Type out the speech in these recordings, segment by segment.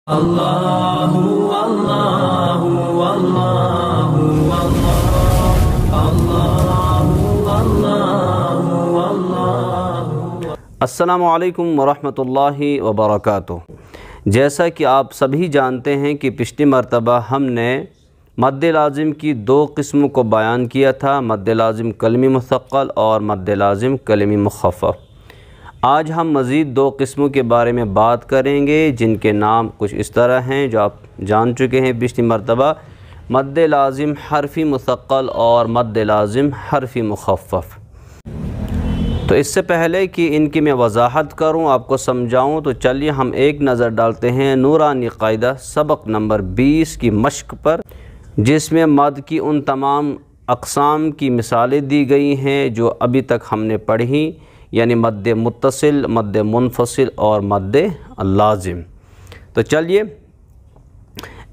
اللہ اللہ اللہ اللہ۔ السلام علیکم ورحمۃ اللہ وبرکاتہ۔ جیسا کہ آپ سبھی جانتے ہیں کہ پچھلی مرتبہ ہم نے مد لازم کی دو قسموں کو بیان کیا تھا، مد لازم کلمی مثقل اور مد لازم کلمی مخفف۔ آج ہم مزید دو قسموں کے بارے میں بات کریں گے جن کے نام کچھ اس طرح ہیں جو آپ جان چکے ہیں پچھلی مرتبہ، مد لازم حرفی مثقل اور مد لازم حرفی مخفف۔ تو اس سے پہلے کہ ان کی میں وضاحت کروں، آپ کو سمجھاؤں، تو چلیے ہم ایک نظر ڈالتے ہیں نورانی قاعدہ سبق نمبر 20 کی مشق پر، جس میں مد کی ان تمام اقسام کی مثالیں دی گئی ہیں جو ابھی تک ہم نے پڑھی، یعنی مد متصل، مد منفصل اور مد لازم۔ تو چلیے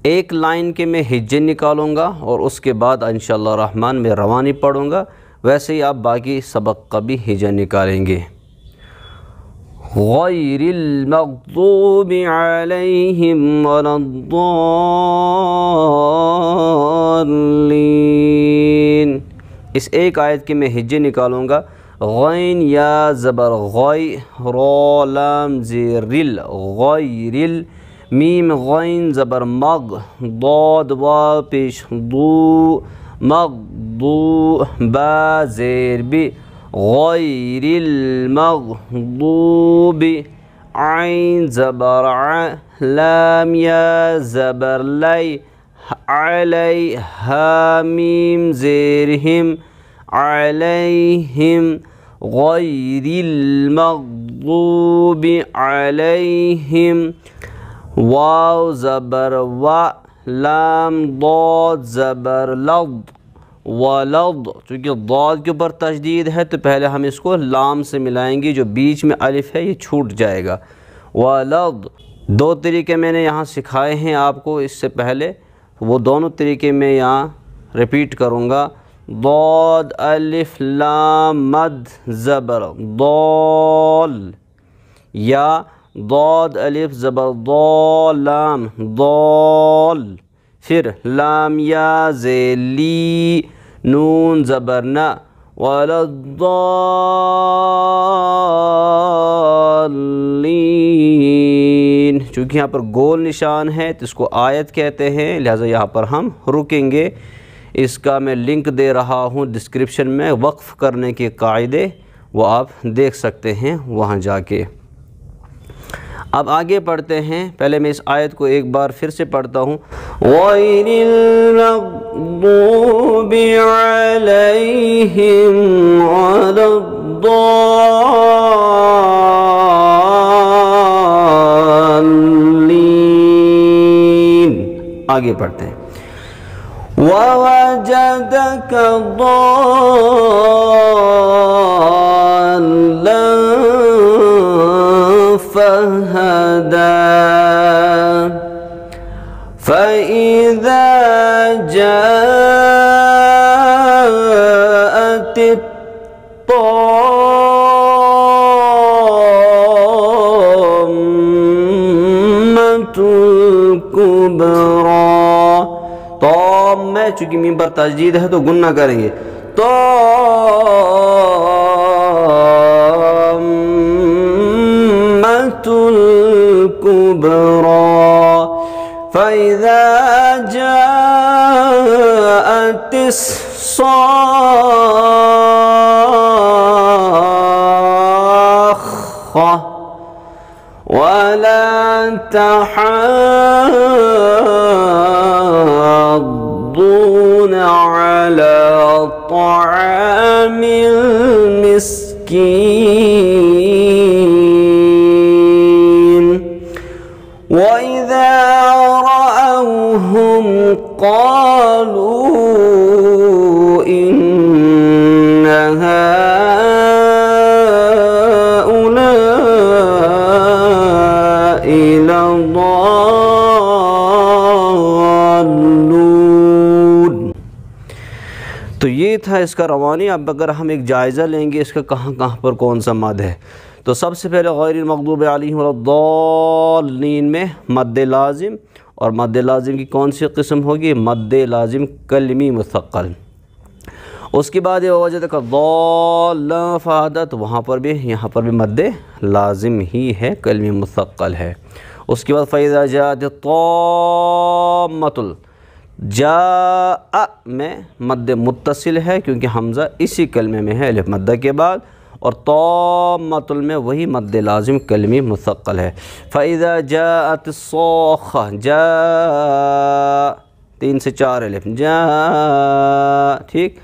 ایک لائن کے میں ہجے نکالوں گا اور اس کے بعد انشاءاللہ الرحمن میں روانی پڑھوں گا، ویسے ہی آپ باقی سبق کا بھی ہجے نکالیں گے۔ غیر المغضوب علیہم ولا الضالین، اس ایک آیت کے میں ہجے نکالوں گا۔ غین یا زبر غی، را لام زیر رل، غیرل، میم غین زبر مغ، ضاد وا پیش ضو، مغضو، با زیر بی، غیر المغضوب، عین زبر ع، لام یا زبر لی، علی، ہا میم زیر ہم، علیہم، غیر المغضوب علیہم، واو زبر و، لام ضاد زبر لض، ولض، چونکہ ضاد کے اوپر تشدید ہے تو پہلے ہم اس کو لام سے ملائیں گے، جو بیچ میں الف ہے یہ چھوٹ جائے گا، ولض۔ دو طریقے میں نے یہاں سکھائے ہیں آپ کو اس سے پہلے، وہ دونوں طریقے میں یہاں ریپیٹ کروں گا۔ ضاد الف لام مد زبر ضال، یا ضاد الف زبر ضال لام ضال، پھر لام یا ذیلی، نون زبر نا، ولا الضالین۔ چونکہ یہاں پر گول نشان ہے تو اس کو آیت کہتے ہیں، لہذا یہاں پر ہم رکیں گے۔ اس کا میں لنک دے رہا ہوں ڈسکرپشن میں، وقف کرنے کے قاعدے وہ آپ دیکھ سکتے ہیں وہاں جا کے۔ اب آگے پڑھتے ہیں، پہلے میں اس آیت کو ایک بار پھر سے پڑھتا ہوں۔ غیر المغضوب علیہم ولا الضالین۔ آگے پڑھتے ہیں۔ وَوَجَدَكَ ضَالًّا فَهَدَىٰ، فَإِذَا جَاءَتِ الطَّامَّةُ الْكُبْرَىٰ، میں چونکہ میم پر تشدید ہے تو گنہ کریں گے، طامۃ الکبریٰ، فَإِذَا جَاءَتِ الصَّاخَّةُ وَلَا تَحَاضُّونَ عَلَى طَعَامِ الْمِسْكِينِ، وَإِذَا رَأَوْهُمْ قَالُوا إِنَّ هَٰؤُلَاءِ لَضَالُّونَ۔ تو یہ تھا اس کا روانی۔ اب اگر ہم ایک جائزہ لیں گے اس کا کہاں کہاں پر کون سا مد ہے، تو سب سے پہلے غیر المغضوب علیہم ولا الضالین میں مد لازم، اور مد لازم کی کون سی قسم ہوگی؟ مد لازم کلمی مثقل۔ اس کے بعد وجدک ضالا فہدی، تو وہاں پر بھی یہاں پر بھی مد لازم ہی ہے، کلمی مثقل ہے۔ اس کے بعد فَإِذَا جَاءَتِ الطَّامَّةُ، جاء میں مد متصل ہے کیونکہ حمزہ اسی کلمے میں ہے الف مدہ کے بعد، اور طامۃ میں وہی مد لازم کلمی مثقل ہے۔ فَإِذَا جَاءَتِ الصَّاخَّةُ، جاء 3 سے 4 الف، جاء، ٹھیک،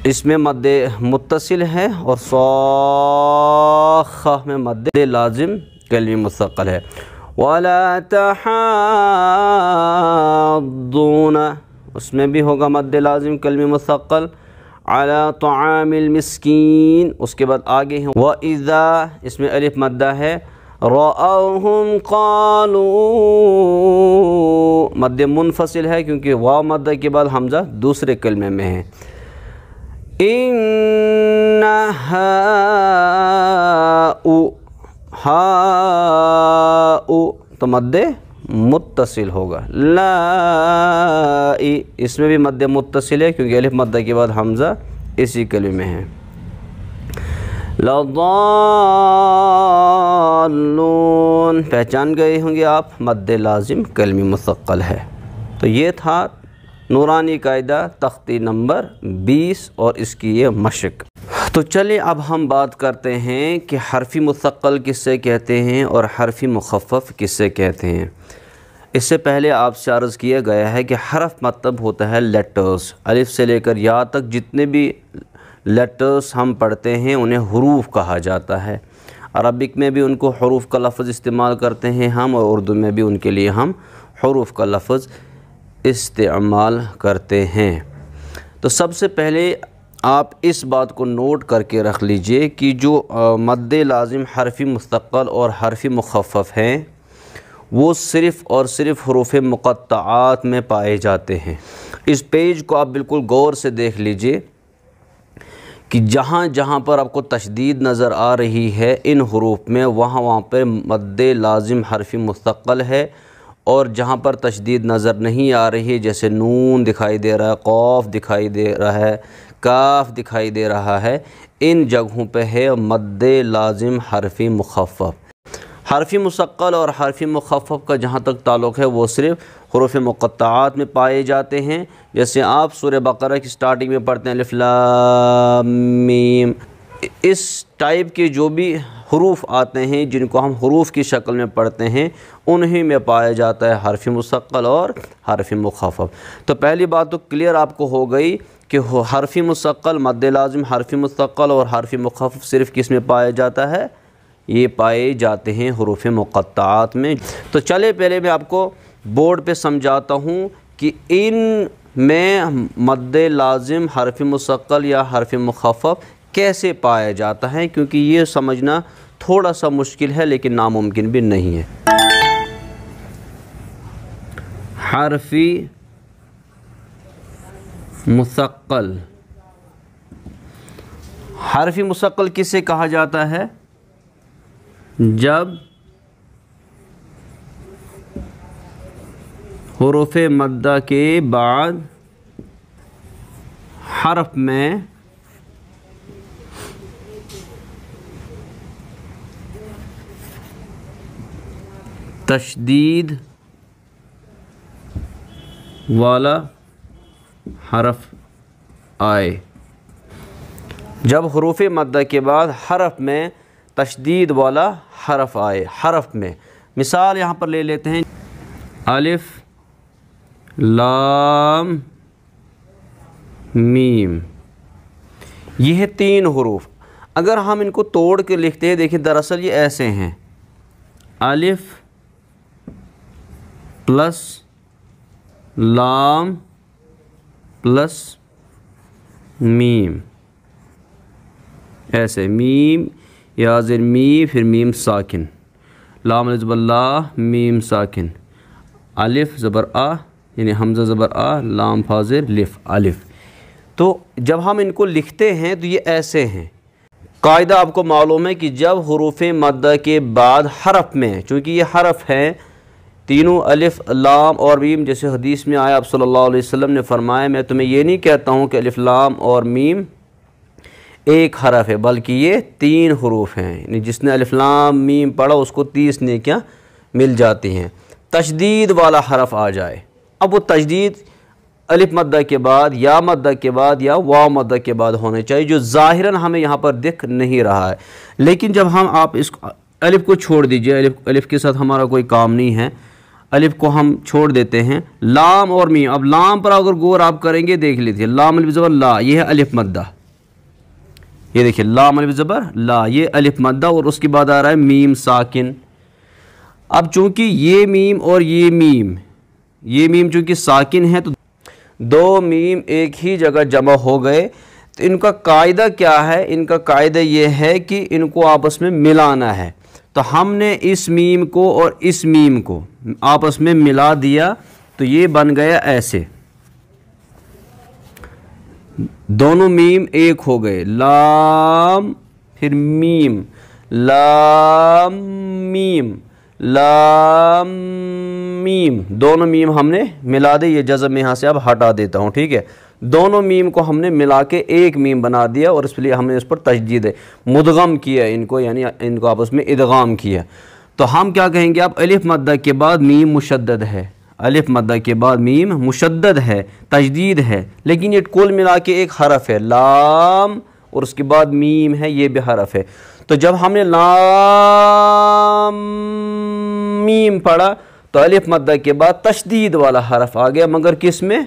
اس میں مد متصل ہے، اور صاخہ میں مد لازم کلمی مثقل ہے۔ وَلَا تَحَاضُّونَ، اس میں بھی ہوگا مد لازم کلمی مثقل، عَلَى طَعَامِ الْمِسْكِينِ، اس کے بعد آگے ہیں وَإِذَا، اس میں الف مدہ ہے، رَأَوْهُمْ قَالُوا، مد منفصل ہے کیونکہ واو مدہ کے بعد حمزہ دوسرے کلمے میں ہے۔ إِنَّ ہَاؤ تو مد متصل ہوگا، لائی، اس میں بھی مد متصل ہے کیونکہ الف مدہ کے بعد حمزہ اسی کلمے میں ہے۔ لَضَالُّونَ، پہچان گئے ہوں گے آپ، مد لازم کلمی مثقل ہے۔ تو یہ تھا نورانی قاعدہ تختی نمبر 20 اور اس کی یہ مشق۔ تو چلیں اب ہم بات کرتے ہیں کہ حرفی مثقل کس سے کہتے ہیں اور حرفی مخفف کس سے کہتے ہیں۔ اس سے پہلے آپ سے عرض کیا گیا ہے کہ حرف مطلب ہوتا ہے لیٹرز، الف سے لے کر یا تک جتنے بھی لیٹرز ہم پڑھتے ہیں انہیں حروف کہا جاتا ہے۔ عربک میں بھی ان کو حروف کا لفظ استعمال کرتے ہیں ہم، اور اردو میں بھی ان کے لیے ہم حروف کا لفظ استعمال کرتے ہیں۔ تو سب سے پہلے آپ اس بات کو نوٹ کر کے رکھ لیجئے کہ جو مد لازم حرفی مستقل اور حرفی مخفف ہیں وہ صرف اور صرف حروف مقطعات میں پائے جاتے ہیں۔ اس پیج کو آپ بالکل غور سے دیکھ لیجئے کہ جہاں جہاں پر آپ کو تشدید نظر آ رہی ہے ان حروف میں، وہاں پر مد لازم حرفی مستقل ہے، اور جہاں پر تشدید نظر نہیں آ رہی ہے جیسے نون دکھائی دے رہا ہے، قاف دکھائی دے رہا ہے، کاف دکھائی دے رہا ہے، ان جگہوں پہ ہے مد لازم حرفی مخفف۔ حرفی مثقل اور حرفی مخفف کا جہاں تک تعلق ہے وہ صرف حروف مقطعات میں پائے جاتے ہیں، جیسے آپ سورہ بقرہ کی سٹارٹنگ میں پڑھتے ہیں الف لام میم، اس ٹائپ کے جو بھی حروف آتے ہیں جن کو ہم حروف کی شکل میں پڑھتے ہیں انہی میں پایا جاتا ہے حرف مثقل اور حرف مخفف۔ تو پہلی بات تو کلیئر آپ کو ہو گئی کہ حرف مثقل، مد لازم حرف مثقل اور حرف مخفف صرف کس میں پایا جاتا ہے؟ یہ پائے جاتے ہیں حروف مقطعات میں۔ تو چلے پہلے میں آپ کو بورڈ پہ سمجھاتا ہوں کہ ان میں مد لازم حرف مثقل یا حرف مخفف کیسے پایا جاتا ہے، کیونکہ یہ سمجھنا تھوڑا سا مشکل ہے لیکن ناممکن بھی نہیں ہے۔ حرفی مثقل، حرفی مثقل کسے کہا جاتا ہے؟ جب حروف مدہ کے بعد حرف میں تشدید والا حرف آئے، جب حروف مدہ کے بعد حرف میں تشدید والا حرف آئے۔ حرف میں مثال یہاں پر لے لیتے ہیں، الف لام میم، یہ ہے 3 حروف۔ اگر ہم ان کو توڑ کے لکھتے ہیں، دیکھیں دراصل یہ ایسے ہیں، الف پلس لام پلس میم، ایسے میم یا زیر می پھر میم ساکن، لام الف زبر لا میم ساکن، الف زبر آ یعنی حمزہ زبر آ لام فا زیر لف الف، تو جب ہم ان کو لکھتے ہیں تو یہ ایسے ہیں۔ قاعدہ آپ کو معلوم ہے کہ جب حروف مدہ کے بعد حرف میں، چونکہ یہ حرف ہیں تینوں الف لام اور میم، جیسے حدیث میں آیا آپ صلی اللہ علیہ وسلم نے فرمایا میں تمہیں یہ نہیں کہتا ہوں کہ الف لام اور میم ایک حرف ہے، بلکہ یہ 3 حروف ہیں، یعنی جس نے الف لام میم پڑھا اس کو 30 نیکیاں مل جاتی ہیں۔ تشدید والا حرف آ جائے، اب وہ تشدید الف مدہ کے بعد یا مدہ کے بعد یا واو مدہ کے بعد ہونے چاہیے، جو ظاہراً ہمیں یہاں پر دکھ نہیں رہا ہے۔ لیکن جب آپ اس الف کو چھوڑ دیجئے، الف کے ساتھ ہمارا کوئی کام نہیں ہے، الف کو ہم چھوڑ دیتے ہیں، لام اور میم، اب لام پر اگر غور آپ کریں گے دیکھ لیجیے، لام الف زبر لا، یہ ہے الف مدہ، یہ دیکھیے لام الف زبر لا، یہ الف مدہ، اور اس کے بعد آ رہا ہے میم ساکن۔ اب چونکہ یہ میم اور یہ میم چونکہ ساکن ہے تو 2 میم ایک ہی جگہ جمع ہو گئے، تو ان کا قاعدہ کیا ہے؟ ان کا قاعدہ یہ ہے کہ ان کو آپس میں ملانا ہے، تو ہم نے اس میم کو اور اس میم کو آپس میں ملا دیا، تو یہ بن گیا ایسے، دونوں میم ایک ہو گئے، لام پھر میم، لام میم، لام میم، دونوں میم ہم نے ملا دے، یہ جزم میں یہاں سے اب ہٹا دیتا ہوں، ٹھیک ہے، دونوں میم کو ہم نے ملا کے ایک میم بنا دیا، اور اس لیے ہم نے اس پر تشدید مدغم کیا ان کو، یعنی ان کو آپس میں ادغام کیا۔ تو ہم کیا کہیں گے؟ اب الف مدہ کے بعد میم مشدد ہے، الف مدہ کے بعد میم مشدد ہے، تشدید ہے، لیکن یہ کل ملا کے ایک حرف ہے، لام اور اس کے بعد میم ہے، یہ بھی حرف ہے۔ تو جب ہم نے لام میم پڑھا تو الف مدہ کے بعد تشدید والا حرف آ گیا، مگر کس میں؟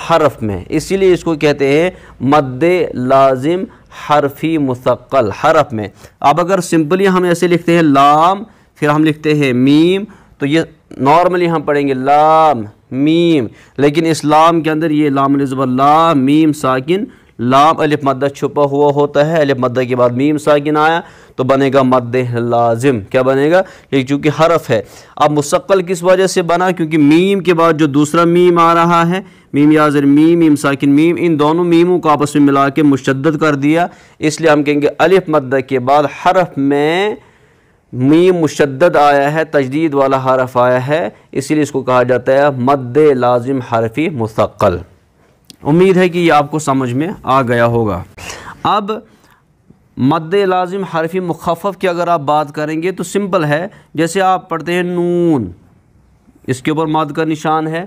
حرف میں، اسی لیے اس کو کہتے ہیں مد لازم حرفی مثقل، حرف میں۔ اب اگر سمپلی ہم ایسے لکھتے ہیں لام پھر ہم لکھتے ہیں میم، تو یہ نارملی ہم پڑھیں گے لام میم، لیکن اس لام کے اندر یہ لام الف زبر لا، میم ساکن، لام الف مدہ چھپا ہوا ہوتا ہے، الف مدہ کے بعد میم ساکن آیا تو بنے گا مد لازم، کیا بنے گا؟ لیکن چونکہ حرف ہے۔ اب مثقل کس وجہ سے بنا؟ کیونکہ میم کے بعد جو دوسرا میم آ رہا ہے، میم یا زر میم، میم ساکن میم، ان دونوں میموں کو آپس میں ملا کے مشدد کر دیا، اس لیے ہم کہیں گے الف مدہ کے بعد حرف میں میم مشدد آیا ہے، تجدید والا حرف آیا ہے، اسی لیے اس کو کہا جاتا ہے مد لازم حرفی مثقل۔ امید ہے کہ یہ آپ کو سمجھ میں آ گیا ہوگا۔ اب مد لازم حرفی مخفف کی اگر آپ بات کریں گے تو سمپل ہے، جیسے آپ پڑھتے ہیں نون، اس کے اوپر مد کا نشان ہے،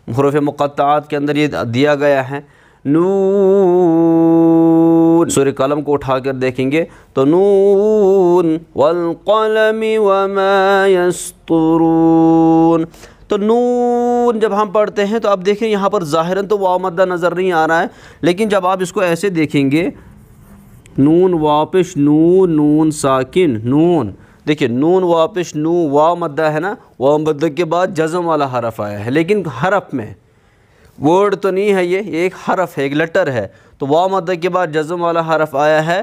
حروف مقطعات کے اندر یہ دیا گیا ہے، نون، سورہ قلم کو اٹھا کر دیکھیں گے تو نون والقلم وما یسطرون، تو نون جب ہم پڑھتے ہیں تو اب دیکھیں یہاں پر ظاہراً تو واو مدہ نظر نہیں آ رہا ہے، لیکن جب آپ اس کو ایسے دیکھیں گے، نون واپش نون، نون ساکن نون، دیکھیں نون واپش نو، واو مدہ ہے نا، واو مدہ کے بعد جزم والا حرف آیا ہے، لیکن حرف میں ورڈ تو نہیں ہے، یہ ایک حرف ہے، ایک لیٹر ہے، تو واو مدہ کے بعد جزم والا حرف آیا ہے۔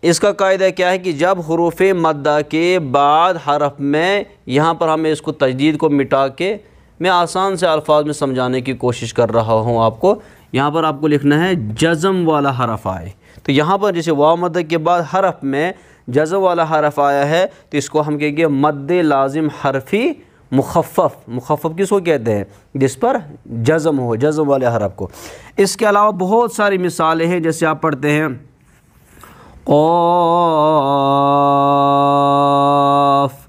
اس کا قاعدہ کیا ہے کہ جب حروف مدہ کے بعد حرف میں، یہاں پر ہمیں اس کو تجدید کو مٹا کے، میں آسان سے الفاظ میں سمجھانے کی کوشش کر رہا ہوں آپ کو، یہاں پر آپ کو لکھنا ہے جزم والا حرف آئے، تو یہاں پر جیسے واو مدہ کے بعد حرف میں جزم والا حرف آیا ہے تو اس کو ہم کہیں گے مد لازم حرفی مخفف۔ مخفف کس کو کہتے ہیں؟ جس پر جزم ہو، جزم والے حرف کو۔ اس کے علاوہ بہت ساری مثالیں ہیں، جیسے آپ پڑھتے ہیں قاف،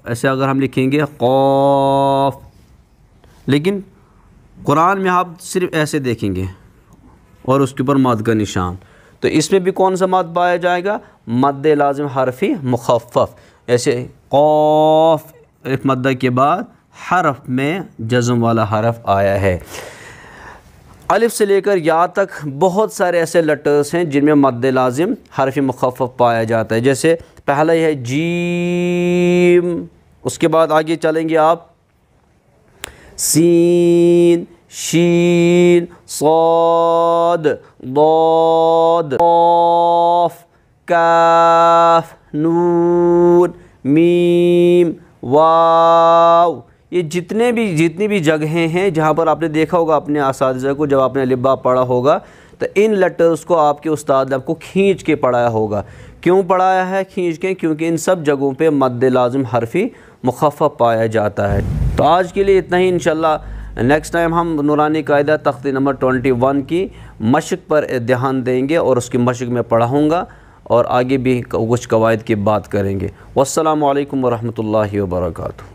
ایسے اگر ہم لکھیں گے قاف، لیکن قرآن میں آپ صرف ایسے دیکھیں گے اور اس کے اوپر مد کا نشان، تو اس میں بھی کون سا مد پایا جائے گا؟ مد لازم حرفی مخفف، ایسے قاف الف مدہ کے بعد حرف میں جزم والا حرف آیا ہے۔ الف سے لے کر یا تک بہت سارے ایسے لیٹرز ہیں جن میں مد لازم حرف مخفف پایا جاتا ہے، جیسے پہلا یہ ہے جیم، اس کے بعد آگے چلیں گے آپ سین، شین، صاد، ضاد، قاف، کاف، نون، میم، واو، یہ جتنی بھی جگہیں ہیں جہاں پر آپ نے دیکھا ہوگا اپنے اساتذہ کو جب آپ نے الف با پڑھا ہوگا، تو ان لیٹرز کو آپ کے استاد نے آپ کو کھینچ کے پڑھایا ہوگا۔ کیوں پڑھایا ہے کھینچ کے؟ کیونکہ ان سب جگہوں پہ مد لازم حرفی مخفف پایا جاتا ہے۔ تو آج کے لیے اتنا ہی، انشاءاللہ نیکسٹ ٹائم ہم نورانی قاعدہ تختی نمبر 21 کی مشق پر دھیان دیں گے اور اس کی مشق میں پڑھاؤں گا اور آگے بھی کچھ قواعد کی بات کریں گے۔ والسلام علیکم ورحمۃ اللہ وبرکاتہ۔